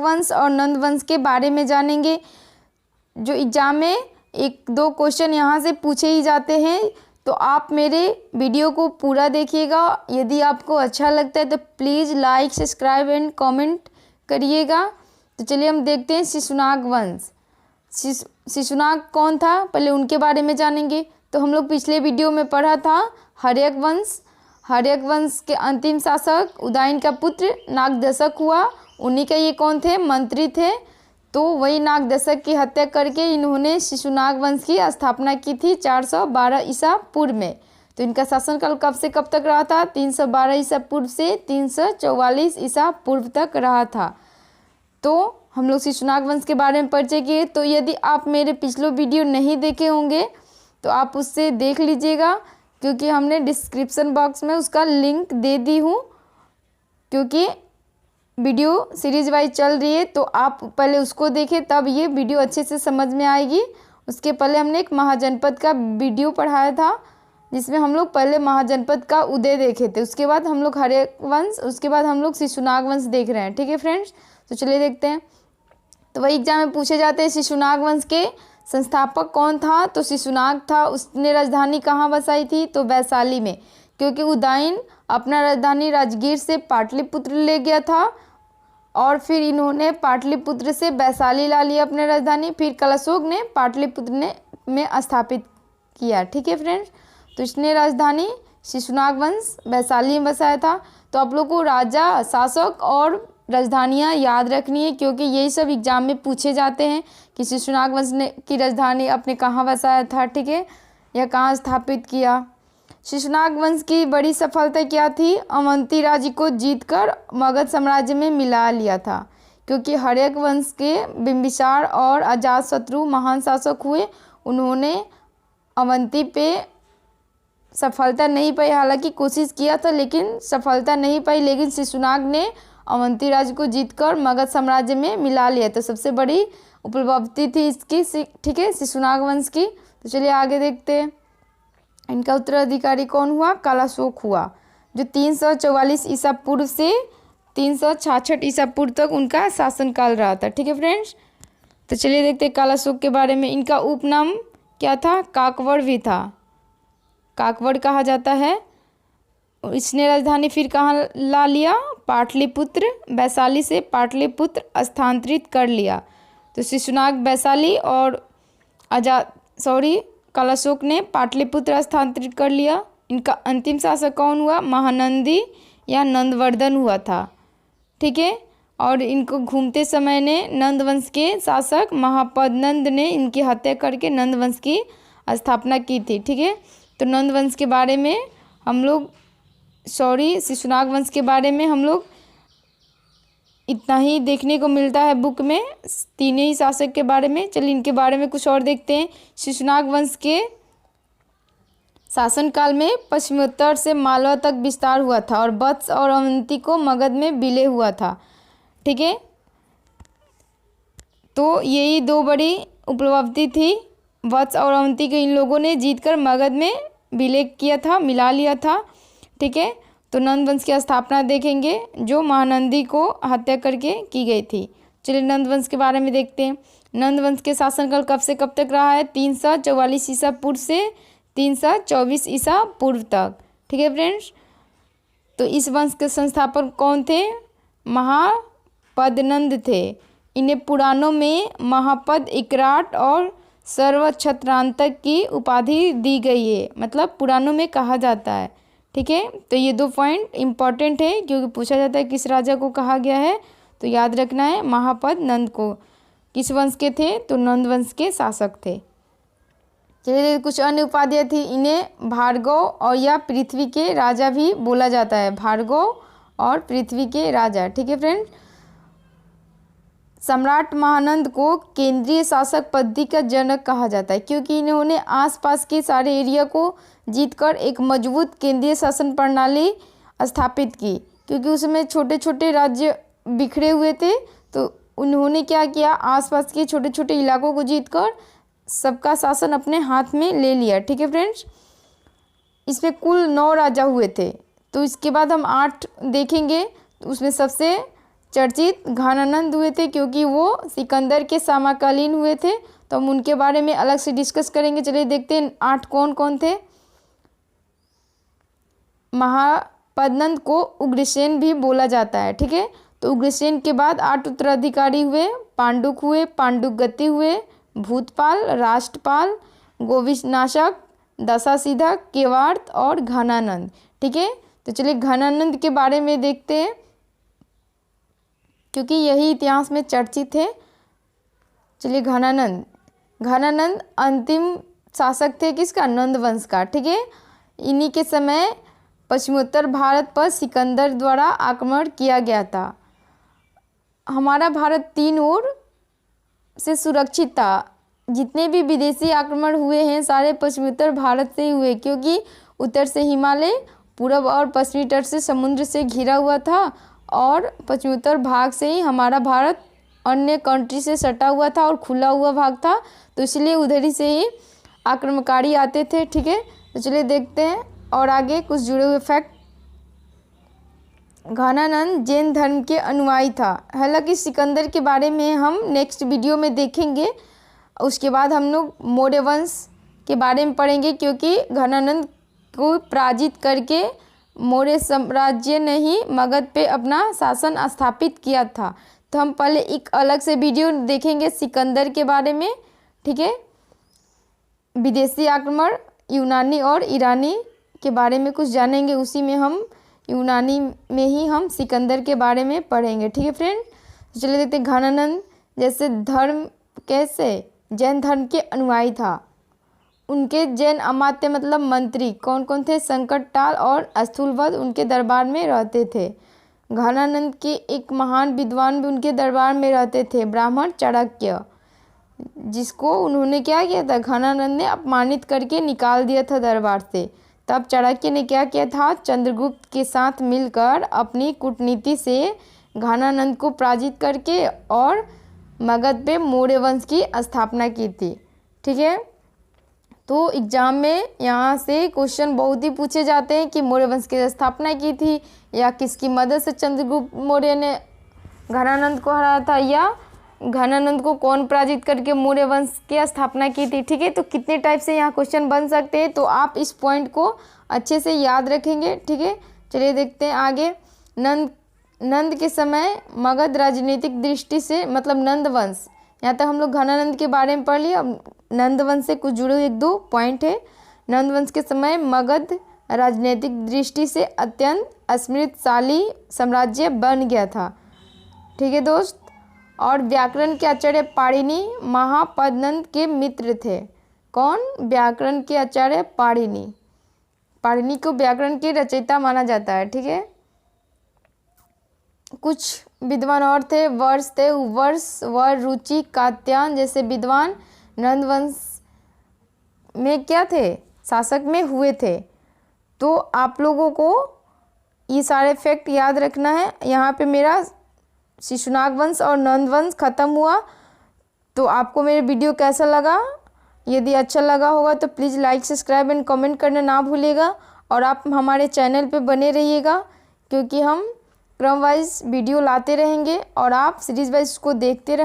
वंश और नंद वंश के बारे में जानेंगे। जो एग्ज़ाम में 1-2 क्वेश्चन यहाँ से पूछे ही जाते हैं, तो आप मेरे वीडियो को पूरा देखिएगा। यदि आपको अच्छा लगता है तो please like, subscribe and comment करिएगा। तो चलिए हम देखते हैं शिशुनाग वंश। शिशुनाग कौन था, पहले उनके बारे में जानेंगे। तो हम लोग पिछले वीडियो में पढ़ा था हर्यक वंश। हर्यक वंश के अंतिम शासक उदयन का पुत्र नागदशक हुआ। उन्हीं का ये कौन थे, मंत्री थे। तो वही नागदशक की हत्या करके इन्होंने शिशुनाग वंश की स्थापना की थी 412 ईसा पूर्व में। तो इनका शासनकाल कब से कब तक रहा था, 312 ईसा पूर्व से 344 ईसा पूर्व तक रहा था। तो हम लोग शिशुनाग वंश के बारे में परिचय किए। तो यदि आप मेरे पिछले वीडियो नहीं देखे होंगे तो आप उससे देख लीजिएगा, क्योंकि हमने डिस्क्रिप्शन बॉक्स में उसका लिंक दे दी हूँ। क्योंकि वीडियो सीरीज वाइज चल रही है, तो आप पहले उसको देखें, तब ये वीडियो अच्छे से समझ में आएगी। उसके पहले हमने एक महाजनपद का वीडियो पढ़ाया था, जिसमें हम लोग पहले महाजनपद का उदय देखे थे। उसके बाद हम लोग हर्यक वंश, उसके बाद हम लोग शिशुनाग वंश देख रहे हैं। ठीक है फ्रेंड्स, तो चलिए देखते हैं। तो वही एग्जाम में पूछे जाते हैं शिशुनाग वंश के संस्थापक कौन था। तो शिशुनाग था। उसने राजधानी कहाँ बसाई थी, तो वैशाली में, क्योंकि उदयन अपना राजधानी राजगीर से पाटलिपुत्र ले गया था और फिर इन्होंने पाटलिपुत्र से वैशाली ला लिया अपने राजधानी। फिर कलशोग ने पाटलिपुत्र में स्थापित किया। ठीक है फ्रेंड्स, तो इसने राजधानी शिशुनाग वंश वैशाली में बसाया था। तो आप लोग को राजा, शासक और राजधानियाँ याद रखनी है, क्योंकि यही सब एग्जाम में पूछे जाते हैं कि शिशुनाग वंश ने की राजधानी अपने कहाँ बसाया था, ठीक है, या कहाँ स्थापित किया। शिशुनाग वंश की बड़ी सफलता क्या थी, अवंती राज्य को जीतकर मगध साम्राज्य में मिला लिया था। क्योंकि हर्यक वंश के बिंबिसार और अजातशत्रु महान शासक हुए, उन्होंने अवंती पे सफलता नहीं पाई। हालांकि कोशिश किया था लेकिन सफलता नहीं पाई, लेकिन शिशुनाग ने अवंती राज्य को जीतकर मगध साम्राज्य में मिला लिया। तो सबसे बड़ी उपलब्धि थी इसकी, ठीक है, शिशुनाग वंश की। तो चलिए आगे देखते हैं। इनका उत्तराधिकारी कौन हुआ, कालाशोक हुआ, जो 344 ईसा पूर्व से 366 ईसा पूर्व तक उनका शासनकाल रहा था। ठीक है फ्रेंड्स, तो चलिए देखते हैं कालाशोक के बारे में। इनका उपनाम क्या था, काकवड़ भी था, काकवड़ कहा जाता है। इसने राजधानी फिर कहाँ ला लिया, पाटलिपुत्र, वैशाली से पाटलिपुत्र स्थानांतरित कर लिया। तो शिशुनाग वैशाली और कालाशोक ने पाटलिपुत्र स्थानांतरित कर लिया। इनका अंतिम शासक कौन हुआ, महानंदी या नंदवर्धन हुआ था। ठीक है, और इनको घूमते समय ने नंद वंश के शासक महापदनंद ने इनकी हत्या करके नंद वंश की स्थापना की थी। ठीक है, तो नंद वंश के बारे में हम लोग शिशुनाग वंश के बारे में हम लोग इतना ही देखने को मिलता है बुक में, तीनों ही शासक के बारे में। चलिए इनके बारे में कुछ और देखते हैं। शिशुनाग वंश के शासनकाल में पश्चिमोत्तर से मालवा तक विस्तार हुआ था और वत्स और अवंती को मगध में विलय हुआ था। ठीक है, तो यही 2 बड़ी उपलब्धि थी। वत्स और अवंती को इन लोगों ने जीतकर मगध में विलय किया था, मिला लिया था। ठीक है, तो नंद वंश की स्थापना देखेंगे, जो महानंदी को हत्या करके की गई थी। चलिए नंद वंश के बारे में देखते हैं। नंद वंश के शासनकाल कब से कब तक रहा है, 344 ईसा पूर्व से 324 ईसा पूर्व तक। ठीक है फ्रेंड्स, तो इस वंश के संस्थापक कौन थे, महापदनंद थे। इन्हें पुराणों में महापद, इकराट और सर्वछत्रांतक की उपाधि दी गई है, मतलब पुराणों में कहा जाता है। ठीक है, तो ये 2 पॉइंट इम्पॉर्टेंट है, क्योंकि पूछा जाता है किस राजा को कहा गया है, तो याद रखना है महापद नंद को। किस वंश के थे, तो नंद वंश के शासक थे। चलिए कुछ अन्य उपाधियाँ थी। इन्हें भार्गव और या पृथ्वी के राजा भी बोला जाता है, भार्गव और पृथ्वी के राजा। ठीक है फ्रेंड, सम्राट महानंद को केंद्रीय शासक पद्धति का जनक कहा जाता है, क्योंकि इन्होंने आसपास के सारे एरिया को जीतकर एक मजबूत केंद्रीय शासन प्रणाली स्थापित की। क्योंकि उसमें छोटे छोटे राज्य बिखरे हुए थे, तो उन्होंने क्या किया, आसपास के छोटे छोटे इलाकों को जीतकर सबका शासन अपने हाथ में ले लिया। ठीक है फ्रेंड्स, इसमें कुल 9 राजा हुए थे। तो इसके बाद हम 8 देखेंगे। तो उसमें सबसे चर्चित घनानंद हुए थे क्योंकि वो सिकंदर के समकालीन हुए थे, तो हम उनके बारे में अलग से डिस्कस करेंगे। चलिए देखते हैं 8 कौन कौन थे। महापद्नंद को उग्रसेन भी बोला जाता है, ठीक है। तो उग्रसेन के बाद 8 उत्तराधिकारी हुए। पांडुक हुए, पांडुगति हुए, भूतपाल, राष्ट्रपाल, गोविनाशक, दशासीधक, केवार्त और घनानंद, ठीक है। तो चलिए घनानंद के बारे में देखते हैं क्योंकि यही इतिहास में चर्चित है। चलिए घनानंद अंतिम शासक थे किसका? नंद वंश का, ठीक है। इन्हीं के समय पश्चिमोत्तर भारत पर सिकंदर द्वारा आक्रमण किया गया था। हमारा भारत 3 ओर से सुरक्षित था। जितने भी विदेशी आक्रमण हुए हैं सारे पश्चिमोत्तर भारत से ही हुए, क्योंकि उत्तर से हिमालय, पूर्व और पश्चिमी तट से समुद्र से घिरा हुआ था और पश्चिमोत्तर भाग से ही हमारा भारत अन्य कंट्री से सटा हुआ था और खुला हुआ भाग था, तो इसलिए उधर ही से ही आक्रमणकारी आते थे, ठीक है। तो चलिए देखते हैं और आगे कुछ जुड़े हुए फैक्ट। घनानंद जैन धर्म के अनुयायी था। हालांकि सिकंदर के बारे में हम नेक्स्ट वीडियो में देखेंगे। उसके बाद हम लोग मौर्य वंश के बारे में पढ़ेंगे, क्योंकि घनानंद को पराजित करके मौर्य साम्राज्य ने ही मगध पे अपना शासन स्थापित किया था। तो हम पहले एक अलग से वीडियो देखेंगे सिकंदर के बारे में, ठीक है। विदेशी आक्रमण, यूनानी और ईरानी के बारे में कुछ जानेंगे, उसी में हम यूनानी में ही हम सिकंदर के बारे में पढ़ेंगे, ठीक है फ्रेंड। चलिए देखते हैं घनानंद जैसे धर्म कैसे जैन धर्म के अनुयायी था। उनके जैन अमात्य मतलब मंत्री कौन कौन थे? संकटटाल और स्थूलवध उनके दरबार में रहते थे। घनानंद के एक महान विद्वान भी उनके दरबार में रहते थे, ब्राह्मण चाणक्य, जिसको उन्होंने क्या किया था? घनानंद ने अपमानित करके निकाल दिया था दरबार से। तब चाणक्य ने क्या किया था? चंद्रगुप्त के साथ मिलकर अपनी कूटनीति से घनानंद को पराजित करके और मगध पे मौर्य वंश की स्थापना की थी, ठीक है। तो एग्जाम में यहाँ से क्वेश्चन बहुत ही पूछे जाते हैं कि मौर्य वंश की स्थापना की थी या किसकी मदद से चंद्रगुप्त मौर्य ने घनानंद को हराया था, या घनानंद को कौन पराजित करके मौर्य वंश की स्थापना की थी, ठीक है। तो कितने टाइप से यहाँ क्वेश्चन बन सकते हैं, तो आप इस पॉइंट को अच्छे से याद रखेंगे, ठीक है। चलिए देखते हैं आगे। नंद के समय मगध राजनीतिक दृष्टि से मतलब नंद वंश, यहाँ तक हम लोग घनानंद के बारे में पढ़ लिया। अब नंद वंश से कुछ जुड़े हुए 1-2 पॉइंट है। नंद वंश के समय मगध राजनीतिक दृष्टि से अत्यंत समृद्धशाली साम्राज्य बन गया था, ठीक है दोस्त। और व्याकरण के आचार्य पाणिनि महापद्नंद के मित्र थे। कौन? व्याकरण के आचार्य पाणिनि। पाणिनि को व्याकरण के रचयिता माना जाता है, ठीक है। कुछ विद्वान और थे, वर्ष थे, वर्ष व रुचि कात्यायन जैसे विद्वान नंद वंश में क्या थे? शासक में हुए थे। तो आप लोगों को ये सारे फैक्ट याद रखना है। यहाँ पे मेरा शिशुनाग वंश और नंद वंश खत्म हुआ। तो आपको मेरे वीडियो कैसा लगा? यदि अच्छा लगा होगा तो please like, subscribe and comment करना ना भूलिएगा। और आप हमारे चैनल पे बने रहिएगा, क्योंकि हम क्रम वाइज वीडियो लाते रहेंगे और आप सीरीज़ वाइज उसको देखते रहें।